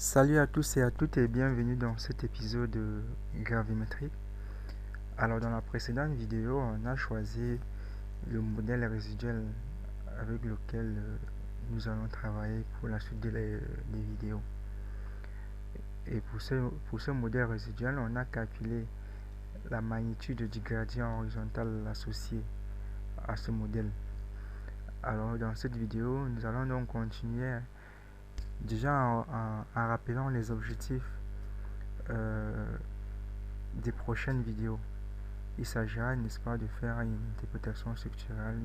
Salut à tous et à toutes et bienvenue dans cet épisode de gravimétrie. Alors dans la précédente vidéo, on a choisi le modèle résiduel avec lequel nous allons travailler pour la suite des vidéos. Et pour ce modèle résiduel, on a calculé la magnitude du gradient horizontal associé à ce modèle. Alors dans cette vidéo, nous allons donc continuer déjà en rappelant les objectifs des prochaines vidéos. Il s'agira, n'est-ce pas, de faire une interprétation structurelle,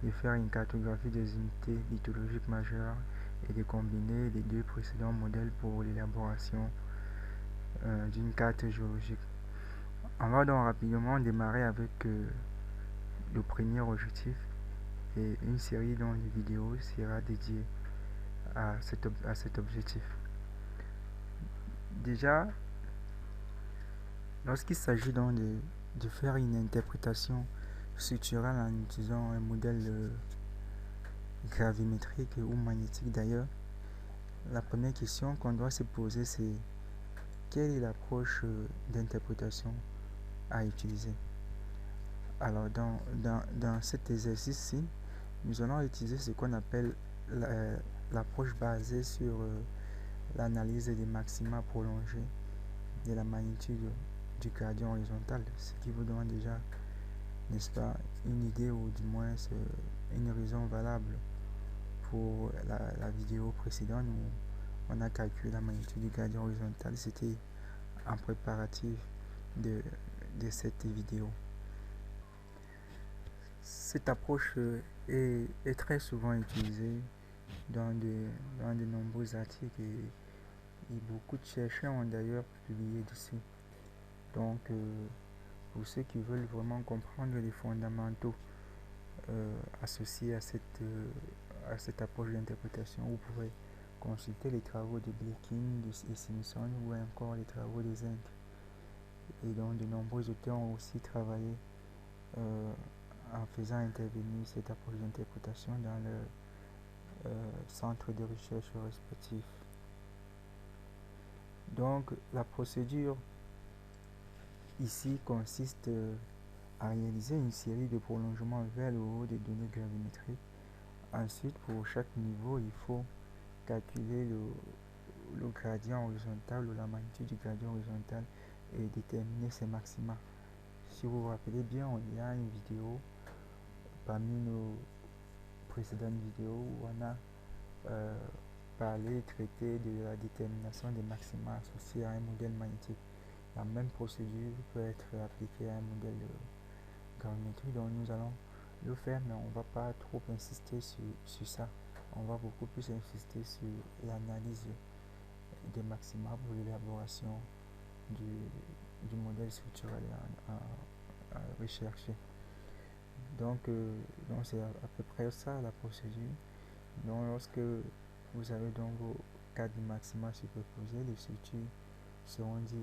de faire une cartographie des unités lithologiques majeures et de combiner les deux précédents modèles pour l'élaboration d'une carte géologique. On va donc rapidement démarrer avec le premier objectif et une série dont les vidéos sera dédiée à cet objectif. Déjà, lorsqu'il s'agit donc de faire une interprétation structurelle en utilisant un modèle gravimétrique ou magnétique d'ailleurs, la première question qu'on doit se poser, c'est quelle est l'approche d'interprétation à utiliser. Alors dans cet exercice-ci, nous allons utiliser ce qu'on appelle l'approche basée sur l'analyse des maxima prolongés de la magnitude du gradient horizontal, ce qui vous donne déjà, n'est-ce pas, une idée ou du moins une raison valable pour la vidéo précédente où on a calculé la magnitude du gradient horizontal. C'était en préparatif de cette vidéo. Cette approche est très souvent utilisée dans de nombreux articles et beaucoup de chercheurs ont d'ailleurs publié dessus. Donc, pour ceux qui veulent vraiment comprendre les fondamentaux associés à cette approche d'interprétation, vous pouvez consulter les travaux de Bleeking, de Simpson ou encore les travaux de Zenk. Et donc, de nombreux auteurs ont aussi travaillé en faisant intervenir cette approche d'interprétation dans leur centre de recherche respectif. Donc, la procédure ici consiste à réaliser une série de prolongements vers le haut des données gravimétriques. Ensuite, pour chaque niveau, il faut calculer le gradient horizontal ou la magnitude du gradient horizontal et déterminer ses maxima. Si vous vous rappelez bien, il y a une vidéo parmi nos précédentes vidéos où on a traité de la détermination des maxima associés à un modèle magnétique. La même procédure peut être appliquée à un modèle gravimétrique, donc nous allons le faire, mais on ne va pas trop insister sur ça. On va beaucoup plus insister sur l'analyse des maxima pour l'élaboration du modèle structurel à rechercher. Donc c'est à peu près ça la procédure. Donc lorsque vous avez donc vos quatre maxima superposés, les structures seront dites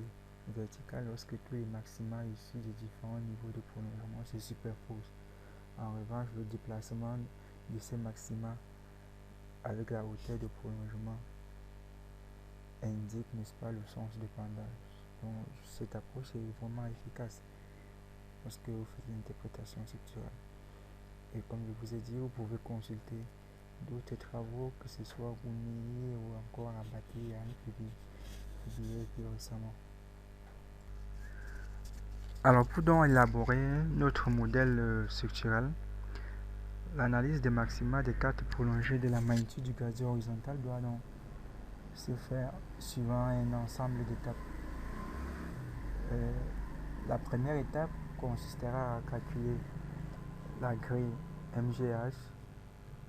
verticales lorsque tous les maxima issus des différents niveaux de prolongement se superposent. En revanche, le déplacement de ces maxima avec la hauteur de prolongement indique, n'est-ce pas, le sens de pendage. Donc cette approche est vraiment efficace lorsque vous faites l'interprétation structurelle. Et comme je vous ai dit, vous pouvez consulter d'autres travaux, que ce soit Gounier ou encore Abati et Anne publiés plus récemment. Alors pour donc élaborer notre modèle structurel, l'analyse des maxima des cartes prolongées de la magnitude du gradient horizontal doit donc se faire suivant un ensemble d'étapes. La première étape consistera à calculer la grille MGH.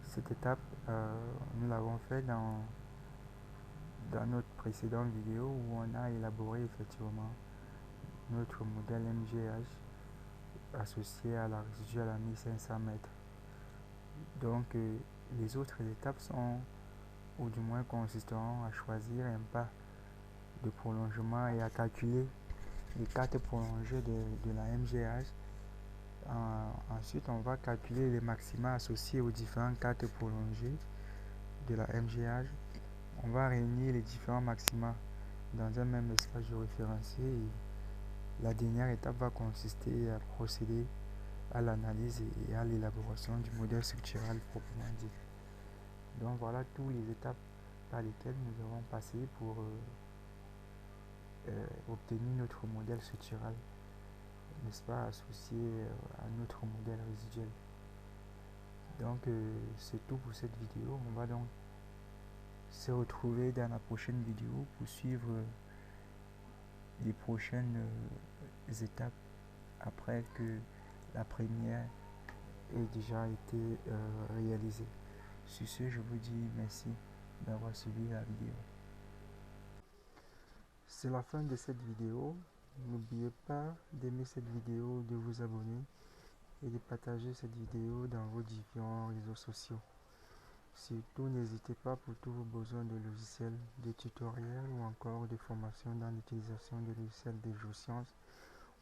Cette étape, nous l'avons fait dans notre précédente vidéo où on a élaboré effectivement notre modèle MGH associé à la résiduelle à 1500 mètres. Donc les autres étapes sont, ou du moins consisteront à choisir un pas de prolongement et à calculer les cartes prolongées de la MGH. Ensuite, on va calculer les maxima associés aux différentes cartes prolongées de la MGH. On va réunir les différents maxima dans un même espace géoréférencé et la dernière étape va consister à procéder à l'analyse et à l'élaboration du modèle structural proprement dit. Donc voilà toutes les étapes par lesquelles nous avons passé pour obtenir notre modèle structural, n'est-ce pas, associé à notre modèle résiduel. Donc c'est tout pour cette vidéo. On va donc se retrouver dans la prochaine vidéo pour suivre les prochaines étapes après que la première ait déjà été réalisée. Sur ce, je vous dis merci d'avoir suivi la vidéo. C'est la fin de cette vidéo. N'oubliez pas d'aimer cette vidéo, de vous abonner et de partager cette vidéo dans vos différents réseaux sociaux. Surtout, n'hésitez pas pour tous vos besoins de logiciels, de tutoriels ou encore de formation dans l'utilisation de logiciels de géosciences.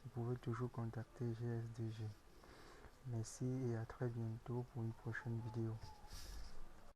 Vous pouvez toujours contacter GSDG. Merci et à très bientôt pour une prochaine vidéo.